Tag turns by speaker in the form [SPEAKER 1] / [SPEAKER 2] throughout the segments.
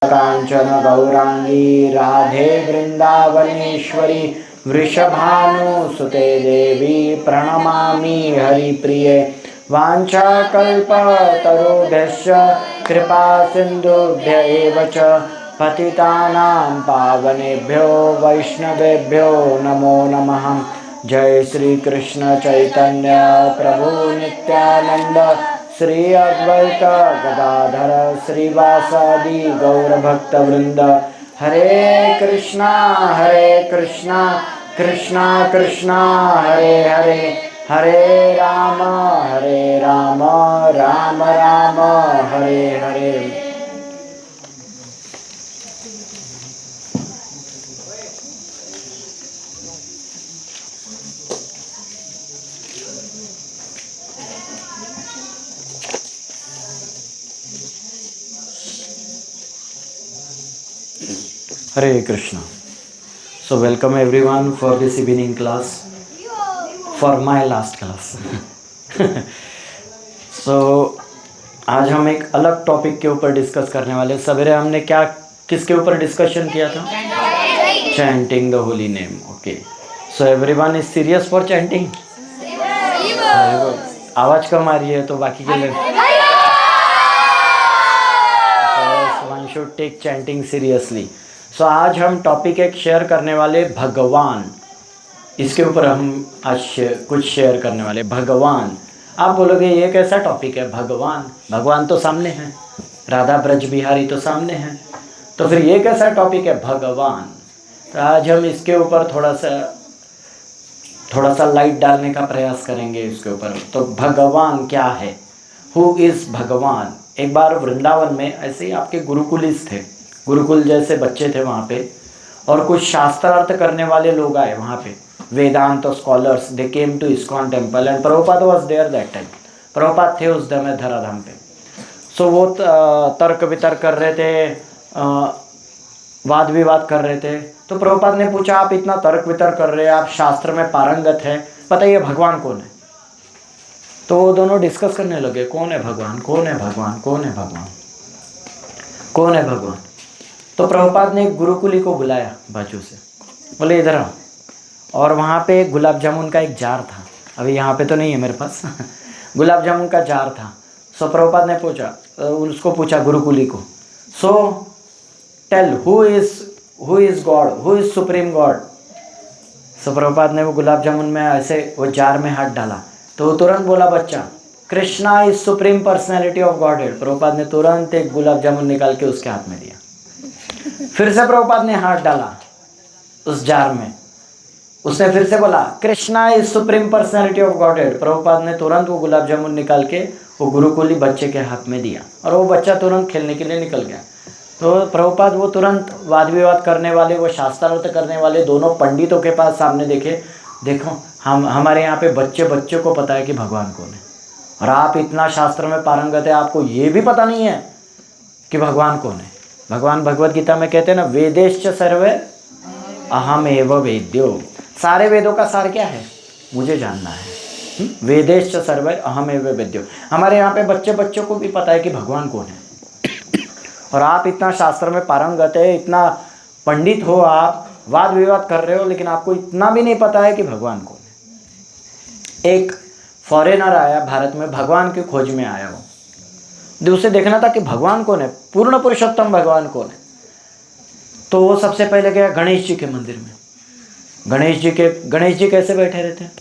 [SPEAKER 1] कांचन गौरांगी राधे वृंदावनेश्वरी वृषभानुसुते देवी प्रणमामि हरिप्रिये। वाञ्छाकल्पतरुभ्यश्च कृपा सिन्धुभ्य एव च पतितानां पावनेभ्यो वैष्णवेभ्यो नमो नमः। जय श्री कृष्ण चैतन्य प्रभु नित्यानंद श्री अद्वैत गदाधर श्रीवासादि गौरभक्तवृंद। हरे कृष्णा कृष्णा कृष्णा हरे हरे, हरे Ram Ram Ram Hare Hare. Hare Krishna. So welcome everyone for this evening class, for my last class. So आज हम एक अलग टॉपिक के ऊपर डिस्कस करने वाले। सवेरे हमने क्या किसके ऊपर डिस्कशन किया था? Chanting the holy name. Okay, so everyone is serious for chanting? आवाज कम आ रही है तो बाकी के लोग one should take chanting seriously. So आज हम टॉपिक एक शेयर करने वाले, भगवान। इसके ऊपर हम आज कुछ शेयर करने वाले। भगवान, आप बोलोगे ये कैसा टॉपिक है? भगवान, भगवान तो सामने हैं, राधा ब्रज बिहारी तो सामने हैं, तो फिर ये कैसा टॉपिक है? भगवान। तो आज हम इसके ऊपर थोड़ा सा लाइट डालने का प्रयास करेंगे इसके ऊपर। तो भगवान क्या है? हु इज़ भगवान? एक बार वृंदावन में ऐसे ही आपके गुरुकुलिस थे, गुरुकुल जैसे बच्चे थे वहाँ पे, और कुछ शास्त्रार्थ करने वाले लोग आए वहाँ पे, Vedanta scholars. They came to ISKCON temple and Prabhupada was there that time. Prabhupada थे उस समय धराधाम पे। सो वो तर्क वितर्क कर रहे थे, वाद विवाद कर रहे थे। तो प्रभुपाद ने पूछा, आप इतना तर्क वितर्क कर रहे हैं, आप शास्त्र में पारंगत हैं, बताइए भगवान कौन है? तो वो दोनों डिस्कस करने लगे, कौन है भगवान, कौन है भगवान, कौन है भगवान, कौन है भगवान। तो प्रभुपाद ने गुरुकुली को बुलाया बाजू से, बोले इधर आओ। और वहाँ पे गुलाब जामुन का एक जार था, अभी यहाँ पे तो नहीं है मेरे पास गुलाब जामुन का जार था। सो प्रभुपाद ने उसको पूछा गुरुकुली को, so tell who is God, who is supreme God. So Prabhupada ने वो गुलाब जामुन में ऐसे वो जार में हाथ डाला, तो तुरंत बोला बच्चा, Krishna is supreme personality of God head. Prabhupada ने तुरंत एक गुलाब जामुन निकाल के उसके हाथ में दिया। फिर से प्रभुपाद ने हाथ डाला उस जार में, उसने फिर से बोला, Krishna is supreme personality of God head. Prabhupada ने तुरंत वो गुलाब जामुन निकाल के वो गुरुकुली बच्चे के हाथ में दिया, और वो बच्चा तुरंत खेलने के लिए निकल गया। तो प्रभुपाद वो तुरंत वाद विवाद करने वाले, वो शास्त्रार्थ करने वाले दोनों पंडितों के पास सामने देखे, देखो हमारे यहाँ पे बच्चे को पता है कि भगवान कौन है, और आप इतना शास्त्र में पारंगत है, आपको ये भी पता नहीं है कि भगवान कौन है। भगवान भगवत गीता में कहते हैं ना, वेदेश्च सर्वे अहमेव वेद्यो। सारे वेदों का सार क्या है? मुझे जानना है। वेदेश्च सर्वे अहमेव वेद्यो। हमारे यहाँ पे बच्चों को भी पता है कि भगवान कौन है, और आप इतना शास्त्र में पारंगत है, इतना पंडित हो, आप वाद विवाद कर रहे हो, लेकिन आपको इतना भी नहीं पता है कि भगवान कौन है। एक फॉरेनर आया भारत में, भगवान की खोज में आया वो, उसे देखना था कि भगवान कौन है, पूर्ण पुरुषोत्तम भगवान कौन है। तो वो सबसे पहले गया गणेश जी के मंदिर में। गणेश जी कैसे बैठे रहते हैं?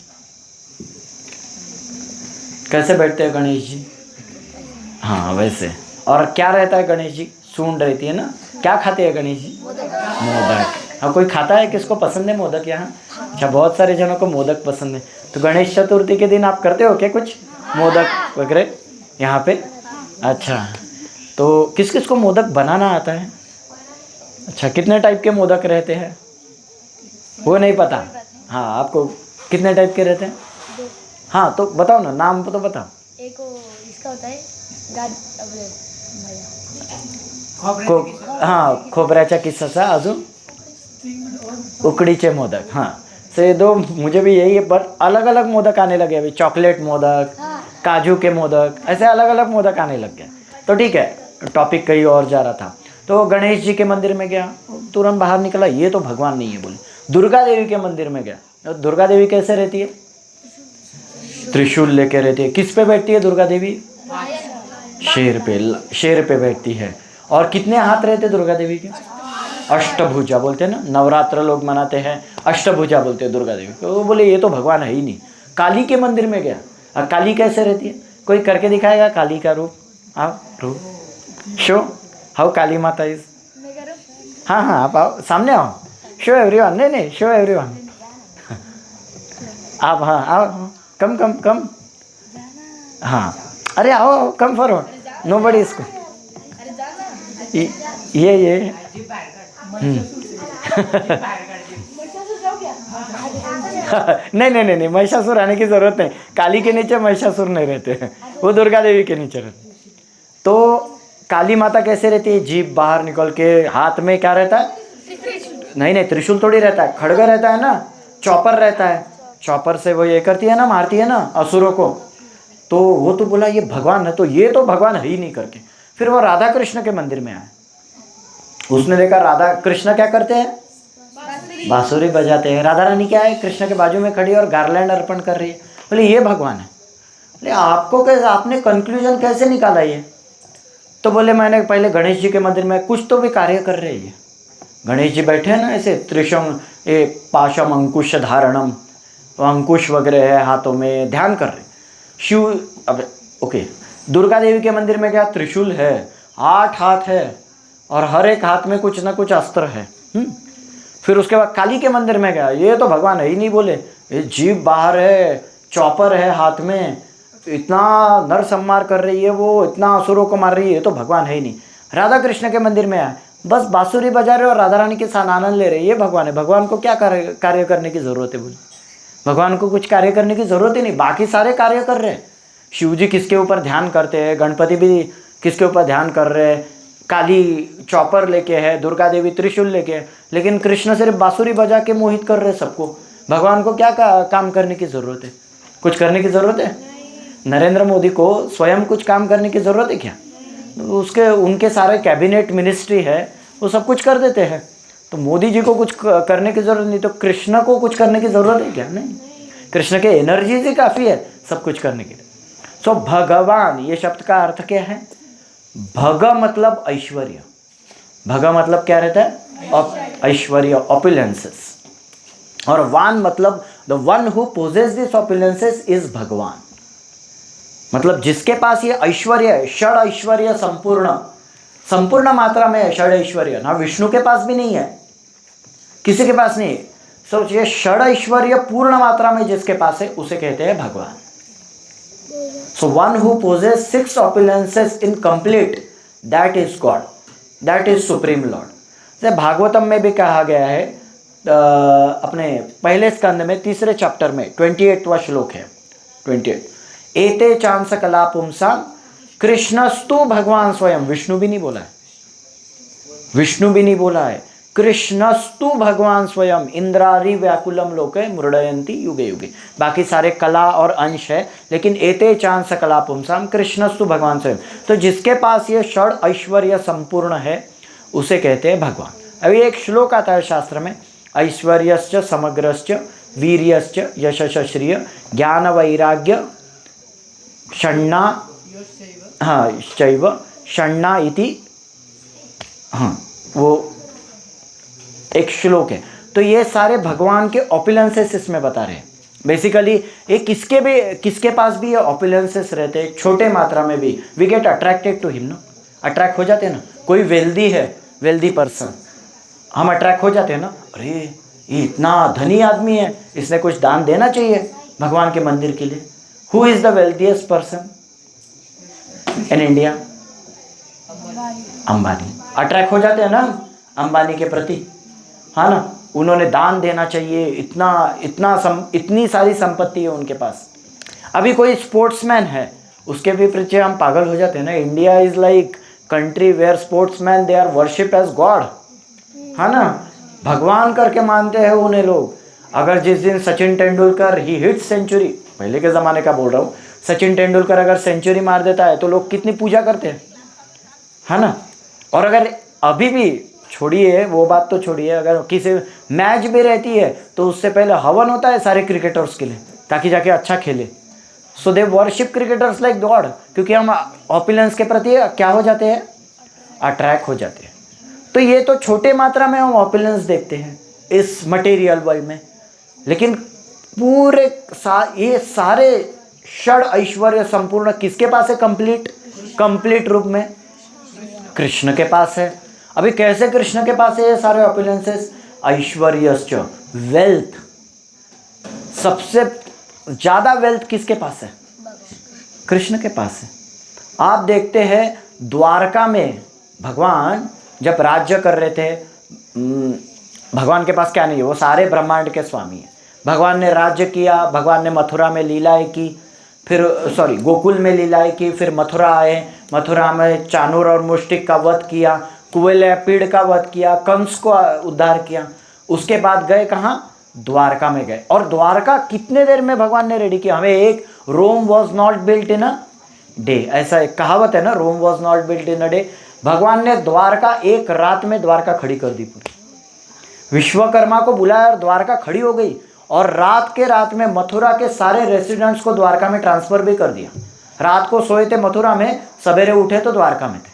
[SPEAKER 1] कैसे बैठते हैं गणेश जी? हाँ वैसे। और क्या रहता है गणेश जी? सूंड रहती है ना। क्या खाते हैं गणेश जी? मोदक। हाँ, कोई खाता है? किसको पसंद है मोदक यहाँ? अच्छा, बहुत सारे जनों को मोदक पसंद है। तो गणेश चतुर्थी के दिन आप करते हो क्या कुछ मोदक वगैरह यहाँ पे? अच्छा, तो किस किस को मोदक बनाना आता है? अच्छा, कितने टाइप के मोदक रहते हैं वो नहीं पता? हाँ, आपको कितने टाइप के रहते हैं? हाँ, तो बताओ ना, नाम तो बताओ।
[SPEAKER 2] एक इसका होता है
[SPEAKER 1] खोबऱ्याच्या किस्साचा, अजून उकडीचे मोदक। हाँ, तो ये दो मुझे भी यही है, पर अलग अलग मोदक आने लगे अभी। चॉकलेट मोदक, काजू के मोदक, ऐसे अलग अलग मोदक आने लग गए। तो ठीक है, टॉपिक कहीं और जा रहा था। तो गणेश जी के मंदिर में गया, तुरंत बाहर निकला, ये तो भगवान नहीं है बोले। दुर्गा देवी के मंदिर में गया, तो दुर्गा देवी कैसे रहती है? त्रिशूल लेके रहती है। किस पे बैठती है दुर्गा देवी? शेर पे बैठती है। और कितने हाथ रहते दुर्गा देवी के? अष्टभुजा बोलते हैं ना, नवरात्र लोग मनाते हैं, अष्टभुजा बोलते हैं दुर्गा देवी को। वो बोले ये तो भगवान है ही नहीं। काली के मंदिर में गया, और काली कैसे रहती है? कोई करके दिखाएगा काली का रूप? आओ रूप शो, हाउ काली माता इज। हाँ हाँ, आप आओ, सामने आओ, शो एवरीवन। नहीं, शो एवरीवन। आप हाँ आओ, कम कम कम, हाँ अरे आओ, कम फॉरवर्ड, नो बडी इसको ये नहीं, महिषासुर आने की जरूरत नहीं। काली के नीचे महिषासुर नहीं रहते हैं, वो दुर्गा देवी के नीचे रहते। तो काली माता कैसे रहती है? जीभ बाहर निकल के, हाथ में क्या रहता है? नहीं, त्रिशूल थोड़ी रहता है, खड़गा रहता है ना, चॉपर रहता है। चॉपर से वो ये करती है ना, मारती है ना असुरों को। तो वो तो बोला ये भगवान है, तो ये तो भगवान है ही नहीं करके। फिर वो राधा कृष्ण के मंदिर में आया, उसने देखा राधा कृष्ण क्या करते हैं? बांसुरी बजाते हैं। राधा रानी क्या है? कृष्ण के बाजू में खड़ी और गार्लैंड अर्पण कर रही है। बोले ये भगवान है। बोले आपको कैसे, आपने कंक्लूजन कैसे निकाला ये? तो बोले मैंने पहले गणेश जी के मंदिर में कुछ तो भी कार्य कर रहे हैं। गणेश जी बैठे हैं ना ऐसे, त्रिशम ए पाशम अंकुश धारणम, अंकुश वगैरह है हाथों में, ध्यान कर रहे। शिव, अब ओके, दुर्गा देवी के मंदिर में क्या? त्रिशूल है, 8 हाथ है, और हर एक हाथ में कुछ ना कुछ अस्त्र है। फिर उसके बाद काली के मंदिर में गया, ये तो भगवान है ही नहीं बोले। ये जीभ बाहर है, चॉपर है हाथ में, इतना नर संहार कर रही है वो, इतना असुरों को मार रही है, ये तो भगवान है ही नहीं। राधा कृष्ण के मंदिर में आया, बस बांसुरी बजा रहे और राधा रानी के साथ आनंद ले रहे, ये भगवान है। भगवान को क्या कार्य करने की ज़रूरत है बोले? भगवान को कुछ कार्य करने की ज़रूरत ही नहीं, बाकी सारे कार्य कर रहे हैं। शिव जी किसके ऊपर ध्यान करते हैं, गणपति भी किसके ऊपर ध्यान कर रहे हैं, काली चॉपर लेके है, दुर्गा देवी त्रिशूल लेके है, लेकिन कृष्ण सिर्फ बांसुरी बजा के मोहित कर रहे सबको। भगवान को क्या काम करने की ज़रूरत है? कुछ करने की ज़रूरत है? नरेंद्र मोदी को स्वयं कुछ काम करने की ज़रूरत है क्या? उनके सारे कैबिनेट मिनिस्ट्री है, वो सब कुछ कर देते हैं। तो मोदी जी को कुछ करने की ज़रूरत नहीं, तो कृष्ण को कुछ करने की ज़रूरत है क्या? नहीं, कृष्ण के एनर्जी से काफ़ी है सब कुछ करने के लिए। सो भगवान, ये शब्द का अर्थ क्या है? भग मतलब ऐश्वर्य। भग मतलब क्या रहता है? ऐश्वर्य, ऑपुलेंसेस। और वान मतलब the one who possesses this opulences is Bhagwan. मतलब जिसके पास ये ऐश्वर्य है, षड ऐश्वर्य संपूर्ण मात्रा में है। षड ऐश्वर्य ना विष्णु के पास भी नहीं है, किसी के पास नहीं है। सोचिए, षड ऐश्वर्य पूर्ण मात्रा में जिसके पास है उसे कहते हैं भगवान। So one who possesses 6 opulences in complete, that is God, that is Supreme Lord. जैसे भागवतम में भी कहा गया है, अपने पहले स्कंद में 3 चैप्टर में 28वां श्लोक है 28। एते चांस कला पुंसा कृष्णस्तु भगवान स्वयं। विष्णु भी नहीं बोला है, विष्णु भी नहीं बोला है, कृष्णस्तु भगवान स्वयं इंद्रारी व्याकुलम लोके मृडयंती युगे युगे। बाकी सारे कला और अंश है, लेकिन एते चांस कला पुंसाम कृष्णस्तु भगवान स्वयं। तो जिसके पास ये षड ऐश्वर्य संपूर्ण है उसे कहते हैं भगवान। अभी एक श्लोक आता है शास्त्र में, ऐश्वर्यश्च समग्रश्च वीर्यश्च यशश्च श्रिय ज्ञान वैराग्य षण्णा, हाँ चैव षण्णा इति, हाँ वो एक श्लोक है। तो ये सारे भगवान के ऑपुलेंसेस इसमें बता रहे हैं। बेसिकली ये किसके पास भी ये ऑपुलेंसेस रहते हैं, छोटे मात्रा में भी। We get attracted to him, no, attract हो जाते हैं ना। कोई वेल्दी है, वेल्दी पर्सन, हम अट्रैक्ट हो जाते हैं ना, अरे ये इतना धनी आदमी है, इसने कुछ दान देना चाहिए भगवान के मंदिर के लिए। Who is the wealthiest person in India? Ambani. Attract हो जाते हैं ना अंबानी के प्रति, हाँ ना, उन्होंने दान देना चाहिए, इतनी सारी संपत्ति है उनके पास। अभी कोई स्पोर्ट्समैन है, उसके भी पीछे हम पागल हो जाते हैं ना। India is like country where sportsman they are worship as god, है ना, भगवान करके मानते हैं उन्हें लोग। अगर जिस दिन सचिन तेंदुलकर ही हिट सेंचुरी, पहले के ज़माने का बोल रहा हूँ, सचिन तेंदुलकर अगर सेंचुरी मार देता है तो लोग कितनी पूजा करते हैं, है ना। और अगर अभी भी छोड़िए, वो बात तो छोड़िए, अगर किसी मैच भी रहती है तो उससे पहले हवन होता है सारे क्रिकेटर्स के लिए, ताकि जाके अच्छा खेले। So they worship cricketers like God, क्योंकि हम ओपिलेंस के प्रति क्या हो जाते हैं, अट्रैक्ट हो जाते हैं। तो ये तो छोटे मात्रा में हम ओपिलेंस देखते हैं इस मटेरियल वर्ल्ड में, लेकिन पूरे ये सारे षड ऐश्वर्य संपूर्ण किसके पास है, कंप्लीट रूप में कृष्ण के पास है। अभी कैसे कृष्ण के पास है ये सारे ओपुलेंसेस, ऐश्वर्यश्च, वेल्थ, सबसे ज्यादा वेल्थ किसके पास है, कृष्ण के पास है। आप देखते हैं द्वारका में भगवान जब राज्य कर रहे थे, भगवान के पास क्या नहीं है, वो सारे ब्रह्मांड के स्वामी है। भगवान ने राज्य किया, भगवान ने मथुरा में लीलाएं की, फिर गोकुल में लीलाएं की, फिर मथुरा आए, मथुरा में चाणूर और मुष्टिक का वध किया, कुवलय पीड़ का वध किया, कंस को उद्धार किया। उसके बाद गए कहाँ, द्वारका में गए। और द्वारका कितने देर में भगवान ने रेडी किया, हमें एक Rome was not built in a day, ऐसा एक कहावत है ना, Rome was not built in a day. भगवान ने द्वारका एक रात में द्वारका खड़ी कर दी पूरी। विश्वकर्मा को बुलाया और द्वारका खड़ी हो गई, और रात में मथुरा के सारे रेसिडेंट्स को द्वारका में ट्रांसफर भी कर दिया। रात को सोए थे मथुरा में, सवेरे उठे तो द्वारका में थे,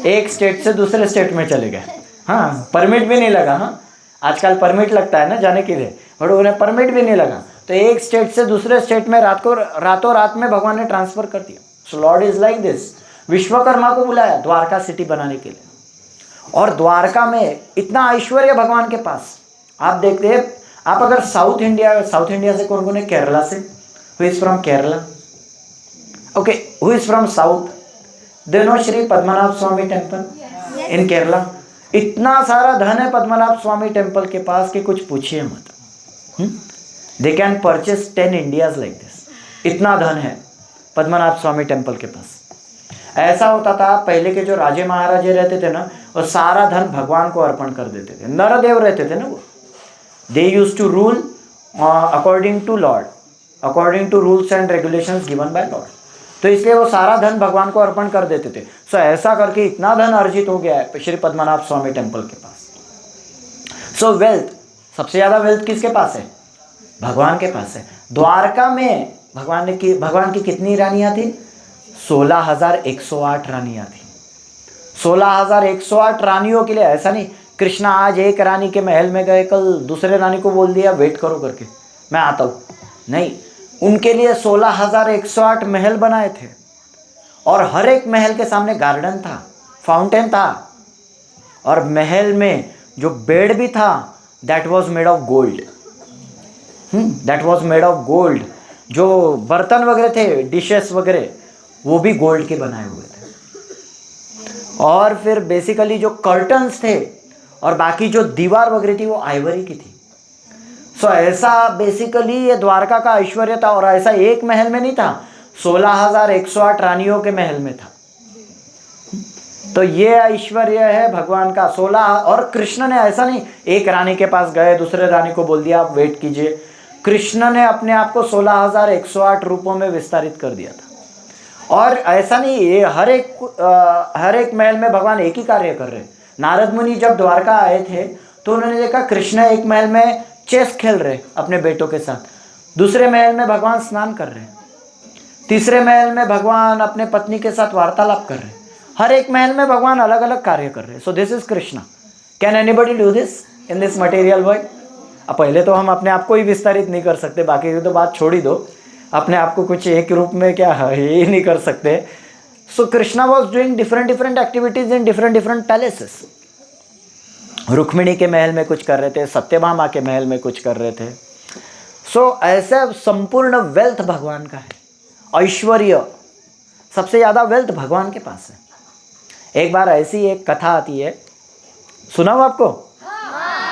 [SPEAKER 1] एक स्टेट से दूसरे स्टेट में चले गए। हाँ, परमिट भी नहीं लगा। हाँ, आजकल परमिट लगता है ना जाने के लिए, बट उन्हें परमिट भी नहीं लगा, तो एक स्टेट से दूसरे स्टेट में रातों रात में भगवान ने ट्रांसफर कर दिया। So lord is like this. Vishwakarma को बुलाया द्वारका सिटी बनाने के लिए, और द्वारका में इतना ऐश्वर्य भगवान के पास। आप देखते हैं, आप अगर साउथ इंडिया से कौन कौन है, केरला से, who is from Kerala, okay, who is from south, they know Shri Padmanabha Swamy temple in Kerala. इतना सारा धन है पद्मनाभ स्वामी टेम्पल के पास कि कुछ पूछिए मत। They can purchase 10 India's like this, इतना धन है पद्मनाभ स्वामी टेम्पल के पास। ऐसा होता था पहले के जो राजे महाराजे रहते थे ना, वो सारा धन भगवान को अर्पण कर देते थे। नरदेव रहते थे ना वो, they used to rule according to lord, according to rules and regulations given by lord. तो इसलिए वो सारा धन भगवान को अर्पण कर देते थे। सो ऐसा करके इतना धन अर्जित हो गया है श्री पद्मनाभ स्वामी टेम्पल के पास। सो वेल्थ, सबसे ज्यादा वेल्थ किसके पास है, भगवान के पास है। द्वारका में भगवान की कितनी रानियां थी, 16,108 रानियां थी। 16,108 रानियों के लिए, ऐसा नहीं कृष्णा आज एक रानी के महल में गए, कल दूसरे रानी को बोल दिया वेट करो करके मैं आता हूँ, नहीं, उनके लिए 16,108 महल बनाए थे। और हर एक महल के सामने गार्डन था, फाउंटेन था, और महल में जो बेड भी था that was made of gold, that was made of gold. जो बर्तन वगैरह थे, डिशेस वगैरह, वो भी गोल्ड के बनाए हुए थे। और फिर बेसिकली जो कर्टन्स थे और बाकी जो दीवार वगैरह थी वो आइवरी की थी। सो ऐसा बेसिकली ये द्वारका का ऐश्वर्य था। और ऐसा एक महल में नहीं था, 16,108 रानियों के महल में था। तो ये ऐश्वर्य है भगवान का 16। और कृष्ण ने ऐसा नहीं एक रानी के पास गए, दूसरे रानी को बोल दिया आप वेट कीजिए। कृष्ण ने अपने आप को 16,108 रूपों में विस्तारित कर दिया था। और ऐसा नहीं, ये हर एक महल में भगवान एक ही कार्य कर रहे। नारद मुनि जब द्वारका आए थे तो उन्होंने देखा कृष्ण एक महल में चेस खेल रहे अपने बेटों के साथ, दूसरे महल में भगवान स्नान कर रहे, तीसरे महल में भगवान अपने पत्नी के साथ वार्तालाप कर रहे। हर एक महल में भगवान अलग अलग कार्य कर रहे। सो this is Krishna. Can anybody do this in this material world? अब पहले तो हम अपने आप को ही विस्तारित नहीं कर सकते, बाकी की तो बात छोड़ ही दो, अपने आप को कुछ एक रूप में क्या ये नहीं कर सकते। So Krishna was doing different activities in different palaces. Rukmini के महल में कुछ कर रहे थे, सत्यभामा के महल में कुछ कर रहे थे। सो ऐसे संपूर्ण वेल्थ भगवान का है, ऐश्वर्य सबसे ज्यादा वेल्थ भगवान के पास है। एक बार ऐसी एक कथा आती है, सुनाऊं आपको?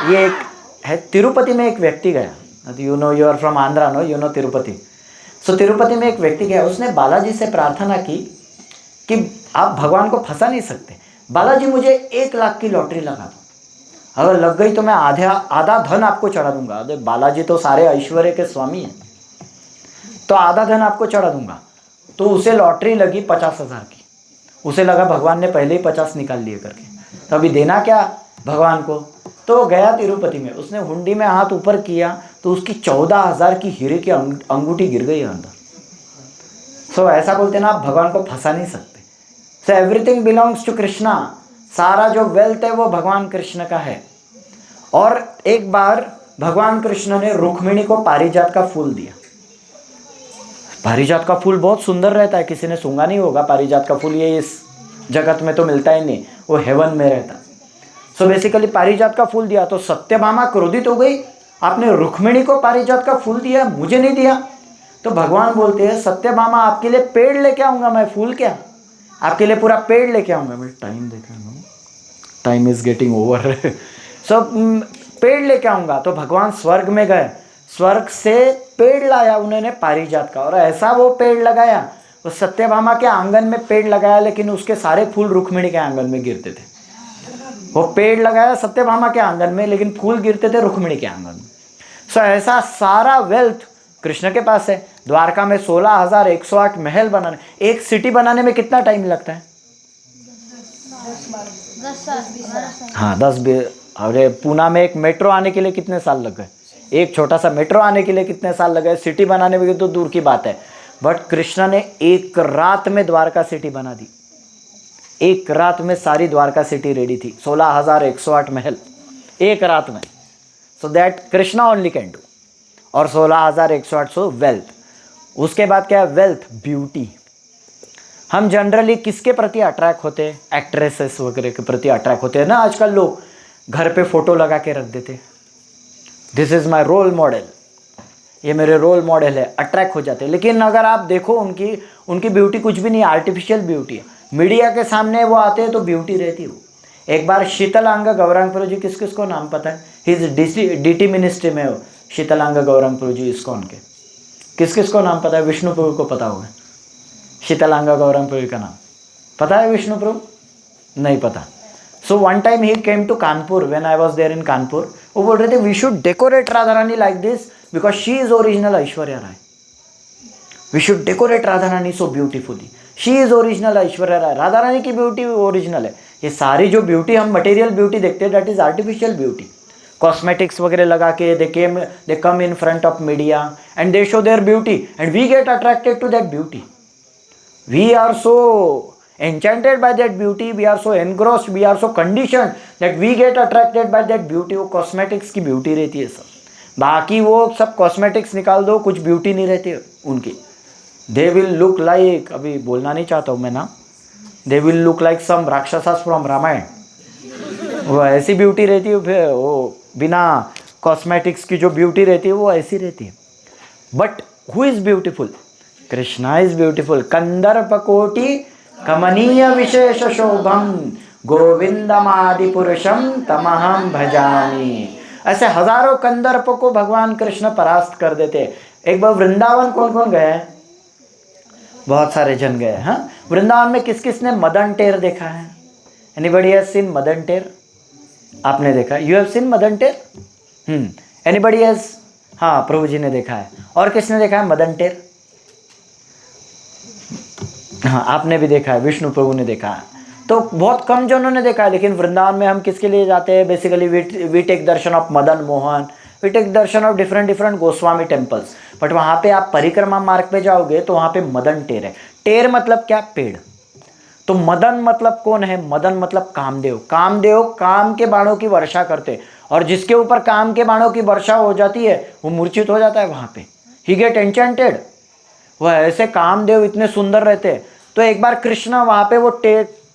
[SPEAKER 1] ये एक है, तिरुपति में एक व्यक्ति गया। You know, you are from Andhra, no, you know Tirupati. So Tirupati में एक व्यक्ति गया, उसने बालाजी से प्रार्थना की कि आप भगवान को फंसा नहीं सकते, बालाजी मुझे 1 लाख की लॉटरी लगा दो, अगर लग गई तो मैं आधा धन आपको चढ़ा दूंगा। अरे बालाजी तो सारे ऐश्वर्य के स्वामी हैं, तो आधा धन आपको चढ़ा दूंगा। तो उसे लॉटरी लगी 50,000 की। उसे लगा भगवान ने पहले ही 50 निकाल लिए करके। तो अभी देना क्या भगवान को। तो वो गया तिरुपति में, उसने हुंडी में हाथ ऊपर किया तो उसकी 14,000 की हीरे की अंगूठी गिर गई अंदर। सो ऐसा बोलते ना, आप भगवान को फंसा नहीं सकते। So everything belongs to Krishna, सारा जो वेल्थ है वो भगवान कृष्ण का है। और एक बार भगवान कृष्ण ने रुक्मिणी को पारिजात का फूल दिया। पारिजात का फूल बहुत सुंदर रहता है, किसी ने सूंघा नहीं होगा पारिजात का फूल, ये इस जगत में तो मिलता ही नहीं, वो हेवन में रहता। सो बेसिकली पारिजात का फूल दिया तो सत्यभामा क्रोधित हो गई, आपने रुक्मिणी को पारिजात का फूल दिया, मुझे नहीं दिया। तो भगवान बोलते हैं, सत्यभामा आपके लिए पेड़ लेके आऊंगा मैं, फूल क्या, आपके लिए पूरा पेड़ लेके आऊंगा। मैं टाइम देख रहा हूँ, टाइम इज गेटिंग ओवर। सो पेड़ लेके आऊंगा। तो भगवान स्वर्ग में गए, स्वर्ग से पेड़ लाया उन्होंने पारिजात का, और ऐसा वो पेड़ लगाया, वो सत्यभामा के आंगन में पेड़ लगाया, लेकिन उसके सारे फूल रुक्मिणी के आंगन में गिरते थे। वो पेड़ लगाया सत्यभामा के आंगन में, लेकिन फूल गिरते थे रुक्मिणी के आंगन में। सो ऐसा सारा वेल्थ कृष्ण के पास है। द्वारका में 16,108 महल बनाने, एक सिटी बनाने में कितना टाइम लगता है?
[SPEAKER 2] 10 साल।
[SPEAKER 1] हाँ 10 अरे पूना में एक मेट्रो आने के लिए कितने साल लग गए, एक छोटा सा मेट्रो आने के लिए कितने साल लगे, सिटी बनाने में तो दूर की बात है। बट कृष्ण ने एक रात में द्वारका सिटी बना दी, एक रात में सारी द्वारका सिटी रेडी थी, 16,108 महल एक रात में। So that Krishna only can do. और 16,108 सो वेल्थ। उसके बाद क्या है? Wealth, beauty. हम जनरली किसके प्रति अट्रैक्ट होते हैं? एक्ट्रेसेस वगैरह के प्रति अट्रैक्ट होते हैं ना। आजकल लोग घर पे फोटो लगा के रख देते, this is my role model, ये मेरे रोल मॉडल है, अट्रैक्ट हो जाते हैं। लेकिन अगर आप देखो उनकी ब्यूटी कुछ भी नहीं, आर्टिफिशियल ब्यूटी है। मीडिया के सामने वो आते हैं तो ब्यूटी रहती है। एक बार शीतलांग गौरांग जी, किस किस को नाम पता है? हिज डीटी मिनिस्ट्री में हो शीतलांग गौरांग जी, इस्कॉन के। किस किस को नाम पता है? विष्णु प्रभु को पता होगा शीतलांग गौरांग का नाम पता है? विष्णु प्रभु नहीं पता। So one time he came to Kanpur, when I was there in Kanpur. वो बोल रहे थे we should decorate Radha Rani like this because she is original Aishwarya Rai. We should decorate Radha Rani so beautifully, she is original Aishwarya Rai. Radha Rani की ब्यूटी ओरिजिनल है। ये सारी जो ब्यूटी हम मटेरियल ब्यूटी देखते हैं, that is artificial beauty. Cosmetics वगैरह लगा के they come in front of media and they show their beauty and we get attracted to that beauty. We are so enchanted by that beauty, we are so engrossed, we are so conditioned that we get attracted by that beauty। वो cosmetics की beauty रहती है सब, बाकी वो सब cosmetics निकाल दो, कुछ ब्यूटी नहीं रहती है उनकी। दे विल लुक लाइक, अभी बोलना नहीं चाहता हूँ मैं ना, they will look like some rakshasas from Ramayana. वो ऐसी ब्यूटी रहती है, फिर वो बिना कॉस्मेटिक्स की जो ब्यूटी रहती है वो ऐसी रहती है। But who is beautiful? Krishna is beautiful. कंदर्प कोटि कमनीय विशेष शोभम गोविंदमादि पुरुषम तमहम भजामि। ऐसे हजारों कंदर्प को भगवान कृष्ण परास्त कर देते। एक बार वृंदावन कौन कौन गए हैं? बहुत सारे जन गए। हाँ, वृंदावन में किस किस ने मदन टेर देखा है? एनीबडी हैज सीन मदन टेर? आपने देखा? यू हैव सीन मदन टेर? Anybody has? हाँ, प्रभु जी ने देखा है। और किसने देखा है मदन टेर? हाँ, आपने भी देखा है, विष्णु प्रभु ने देखा है। तो बहुत कम जनों ने देखा है। लेकिन वृंदावन में हम किसके लिए जाते हैं? Basically we take darshan of Madan Mohan, we take darshan of different Goswami temples. But वहाँ पे आप परिक्रमा मार्ग पे जाओगे तो वहाँ पे मदन टेर है। टेर मतलब क्या? पेड़। तो मदन मतलब कौन है? मदन मतलब कामदेव। कामदेव काम के बाणों की वर्षा करते, और जिसके ऊपर काम के बाणों की वर्षा हो जाती है वो मूर्छित हो जाता है वहाँ पे, ही गेट एन्चेंटेड। वह ऐसे कामदेव इतने सुंदर रहते हैं। तो एक बार कृष्ण वहाँ पे वो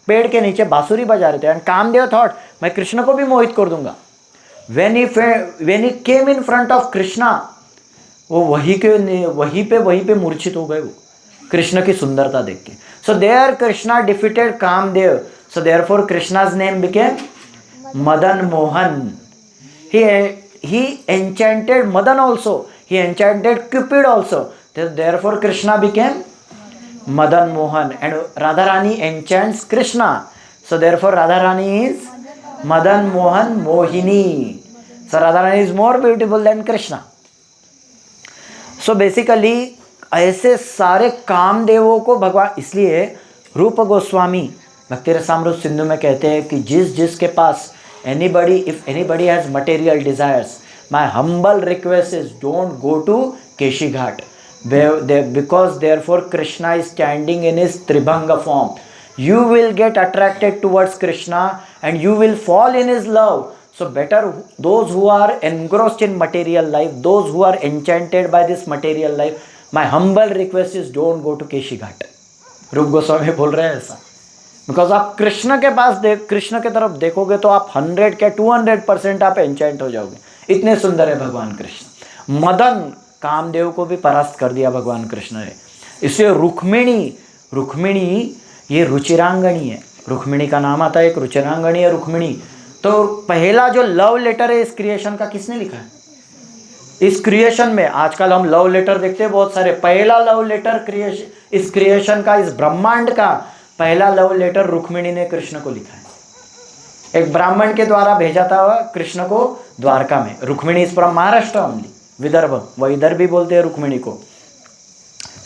[SPEAKER 1] पेड़ के नीचे बांसुरी बजा रहे थे, एंड कामदेव थॉट मैं कृष्ण को भी मोहित कर दूंगा। When he came in front of Krishna, वो वहीं पे मूर्छित हो गए वो कृष्ण की सुंदरता देख के। So there Krishna defeated Kamdev, so therefore Krishna's name became Madan Mohan. he enchanted Madan also, he enchanted Cupid also, therefore Krishna became Madan Mohan, and Radharani enchants Krishna, so therefore Radharani is Madan Mohan Mohini. So Radharani is more beautiful than Krishna. So basically ऐसे सारे कामदेवों को भगवान, इसलिए रूप गोस्वामी भक्ति रसामृत सिंधु में कहते हैं कि जिसके पास anybody, if anybody has material desires, my humble request is don't go to Keshi Ghat, because therefore Krishna is standing in his Tribhanga form. You will get attracted towards Krishna and you will fall in his love. So better those who are engrossed in material life, those who are enchanted by this material life, my humble request is don't go to केशी घाट. रूप गोस्वामी बोल रहे हैं ऐसा, because आप कृष्ण के पास कृष्ण के तरफ देखोगे तो आप 100 के 200% आप एंचेंट हो जाओगे. इतने सुंदर है भगवान कृष्ण. मदन कामदेव को भी परास्त कर दिया भगवान कृष्ण ने. इसलिए रुक्मिणी ये रुचिरांगणी है. रुक्मिणी का नाम आता है, एक रुचिरांगणी है रुक्मिणी. तो पहला जो लव लेटर है इस क्रिएशन का किसने लिखा है? इस क्रिएशन में आजकल हम लव लेटर देखते हैं बहुत सारे. पहला लव लेटर इस क्रिएशन का, इस ब्रह्मांड का पहला लव लेटर रुक्मिणी ने कृष्ण को लिखा है. एक ब्राह्मण के द्वारा भेजा था कृष्ण को द्वारका में. रुक्मिणी इस फ्रॉम महाराष्ट्र ओनली, विदर्भ, वह इधर भी बोलते हैं रुक्मिणी को.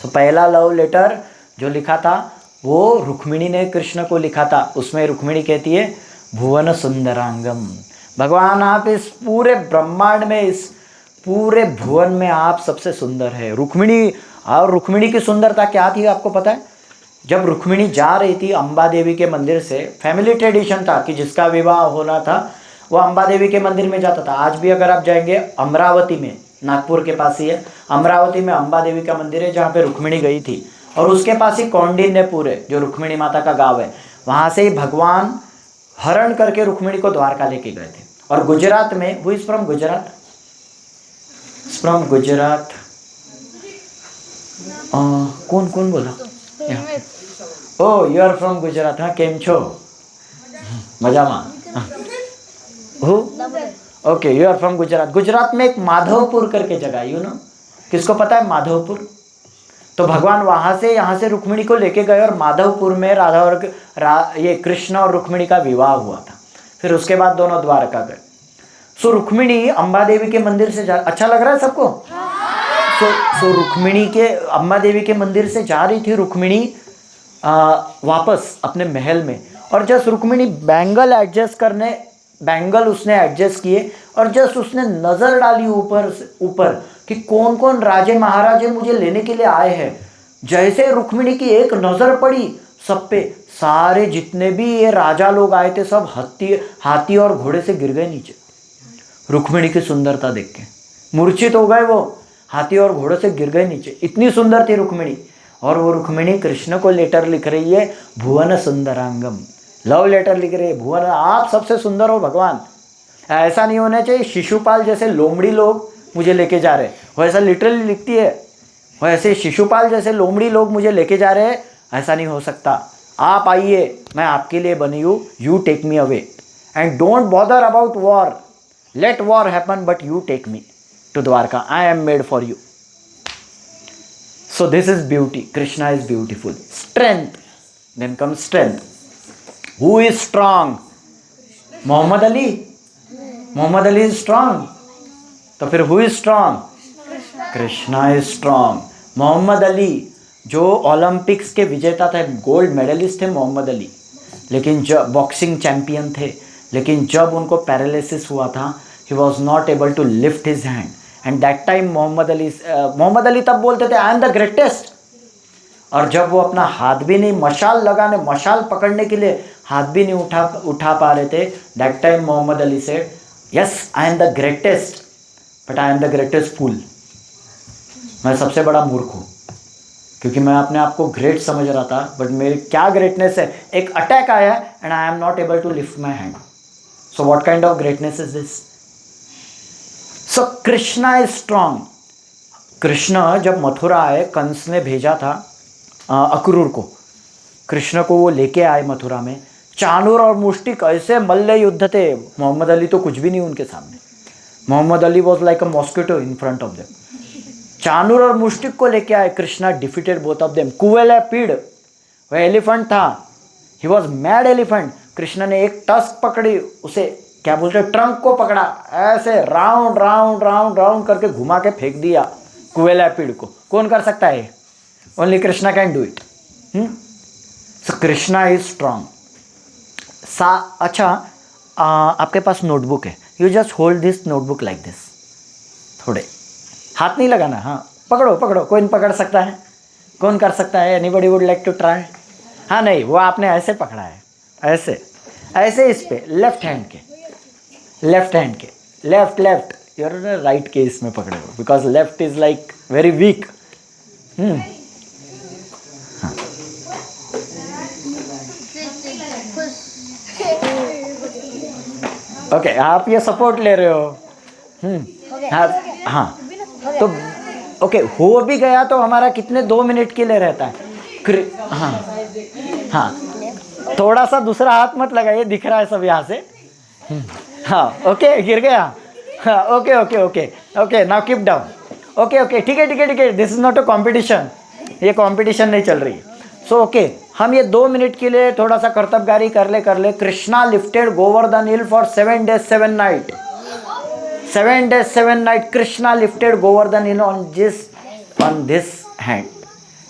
[SPEAKER 1] तो पहला लव लेटर जो लिखा था वो रुक्मिणी ने कृष्ण को लिखा था. उसमें रुक्मिणी कहती है भुवन सुंदरांगम, भगवान आप इस पूरे ब्रह्मांड में, इस पूरे भुवन में आप सबसे सुंदर है. रुक्मिणी, और रुक्मिणी की सुंदरता क्या थी आपको पता है? जब रुक्मिणी जा रही थी अंबा देवी के मंदिर से, फैमिली ट्रेडिशन था कि जिसका विवाह होना था वो अंबा देवी के मंदिर में जाता था. आज भी अगर आप जाएंगे अमरावती में, नागपुर के पास ही है, अमरावती में अंबा देवी का मंदिर है जहाँ पे रुक्मिणी गई थी. और उसके पास ही कौंडिन्यपुर है जो रुक्मिणी माता का गांव है. वहाँ से ही भगवान हरण करके रुक्मिणी को द्वारका लेके गए थे. और गुजरात में, वो इज फ्रॉम गुजरात, कौन कौन बोला? Oh you are from Gujarat. हाँ, केम छो? मजामा. Okay, you are from Gujarat. Gujarat में एक माधवपुर करके जगह, यू नो, किसको पता है माधवपुर? तो भगवान वहाँ से यहाँ से रुक्मिणी को लेके गए और माधवपुर में राधा और ये कृष्ण और रुक्मिणी का विवाह हुआ था. फिर उसके बाद दोनों द्वारका गए. सो रुक्मिणी अंबा देवी के मंदिर से जा, अच्छा लग रहा है सबको? सो रुक्मिणी के अंबा देवी के मंदिर से जा रही थी रुक्मिणी वापस अपने महल में. और जस्ट रुक्मिणी बैंगल उसने एडजस्ट किए और जस्ट उसने नज़र डाली ऊपर कि कौन कौन राजे महाराजे मुझे लेने के लिए आए हैं. जैसे रुक्मिणी की एक नज़र पड़ी सब पे, सारे जितने भी ये राजा लोग आए थे सब हाथी और घोड़े से गिर गए नीचे. रुक्मिणी की सुंदरता देख के मूर्छित हो गए वो, हाथी और घोड़े से गिर गए नीचे. इतनी सुंदर थी रुक्मिणी. और वो रुक्मिणी कृष्ण को लेटर लिख रही है भुवन सुंदरांगम, लव लेटर लिख रही है. भुवन, आप सबसे सुंदर हो भगवान. ऐसा नहीं होना चाहिए शिशुपाल जैसे लोमड़ी लोग मुझे लेके जा रहे हैं, वो ऐसा लिटरली लिखती है, वो ऐसे शिशुपाल जैसे लोमड़ी लोग मुझे लेके जा रहे हैं, ऐसा नहीं हो सकता. आप आइए, मैं आपके लिए बनी हूँ. You take me away and don't bother about war, let war happen but you take me to Dwarka, I am made for you. So this is beauty. Krishna is beautiful. Strength. Then comes strength. Who is strong? Muhammad Ali. Muhammad Ali is strong. तो फिर who is strong? Krishna is strong. Mohammad Ali जो Olympics के विजेता थे, gold medallist थे मोहम्मद अली, लेकिन जब boxing champion थे, लेकिन जब उनको पैरालिसिस हुआ था, he was not able to lift his hand. And that time Muhammad Ali तब बोलते थे आई एम द ग्रेटेस्ट. और जब वो अपना हाथ भी नहीं मशाल पकड़ने के लिए हाथ भी नहीं उठा पा रहे थे, दैट टाइम मोहम्मद अली से yes I am the greatest but I am the greatest fool. मैं सबसे बड़ा मूर्ख हूँ क्योंकि मैं अपने आप को ग्रेट समझ रहा था, बट मेरी क्या ग्रेटनेस है. एक अटैक आया and I am not able to lift my hand. So what kind of greatness is this? So Krishna is strong. Krishna जब मथुरा आए, कंस ने भेजा था अक्रूर को, कृष्ण को वो लेके आए मथुरा में. चाणूर और मुष्टिक ऐसे मल्ल युद्ध थे, मोहम्मद अली तो कुछ भी नहीं उनके सामने. Muhammad Ali was like a mosquito in front of them. Chanur और मुष्टिक को लेके आए, Krishna defeated both of them. Kuvalayapida वह एलिफेंट था, he was mad elephant. Krishna ने एक टस्क पकड़ी, उसे क्या बोलते हैं, ट्रंक को पकड़ा, ऐसे राउंड राउंड राउंड राउंड करके घुमा के फेंक दिया कुवेलापिड को. कौन कर सकता है? Only Krishna can do it. So Krishna is strong. अच्छा, आपके पास नोटबुक है, you just hold this notebook like this, थोड़े हाथ नहीं लगाना, हाँ पकड़ो पकड़ो, कोई पकड़ सकता है, कौन कर सकता है, anybody would like to try? हाँ नहीं, वो आपने ऐसे पकड़ा है, ऐसे ऐसे इस पे लेफ्ट हैंड के, लेफ्ट हैंड के, लेफ्ट लेफ्ट, यूर राइट के इसमें पकड़े हो, because left is like very weak. Okay, आप ये सपोर्ट ले रहे हो। हाँ हाँ, तो ओके हो भी गया तो हमारा कितने 2 मिनट के लिए रहता है। हाँ हाँ, थोड़ा सा दूसरा हाथ मत लगाइए, दिख रहा है सब यहाँ से। हाँ ओके, गिर गया। हाँ okay okay okay okay, now keep down. Okay okay, ठीक है ठीक है ठीक है, this is not a competition, ये कॉम्पिटिशन नहीं चल रही। सो ओके, हम ये 2 मिनट के लिए थोड़ा सा कर्तव्यगारी कर ले। Krishna lifted Govardhan hill for 7 days 7 nights, 7 days 7 nights Krishna lifted Govardhan hill on this hand.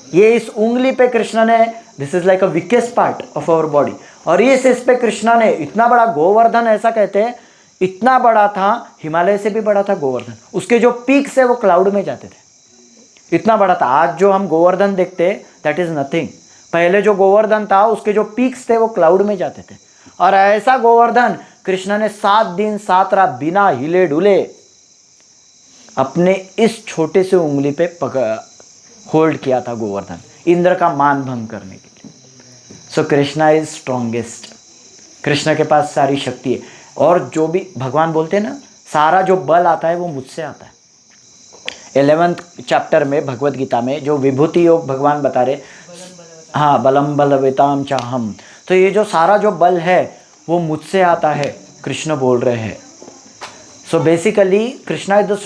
[SPEAKER 1] ये इस उंगली पे कृष्णा ने, this is like a weakest part of our body, और इस पे कृष्णा ने इतना बड़ा गोवर्धन, ऐसा कहते हैं इतना बड़ा था, हिमालय से भी बड़ा था गोवर्धन, उसके जो पीक्स है वो क्लाउड में जाते थे, इतना बड़ा था। आज जो हम गोवर्धन देखते दैट इज नथिंग, पहले जो गोवर्धन था उसके जो पीक्स थे वो क्लाउड में जाते थे। और ऐसा गोवर्धन कृष्ण ने 7 दिन 7 रात बिना हिले डुले अपने इस छोटे से उंगली पे होल्ड किया था गोवर्धन, इंद्र का मान भंग करने के लिए। सो कृष्णा इज स्ट्रॉन्गेस्ट, कृष्ण के पास सारी शक्ति है, और जो भी भगवान बोलते हैं ना, सारा जो बल आता है वो मुझसे आता है। 11th चैप्टर में भगवत गीता में जो विभूति योग भगवान बता रहे, हाँ बलम बलवेताम चाहम, तो ये जो सारा जो बल है वो मुझसे आता है, कृष्ण बोल रहे हैं। So basically Krishna is the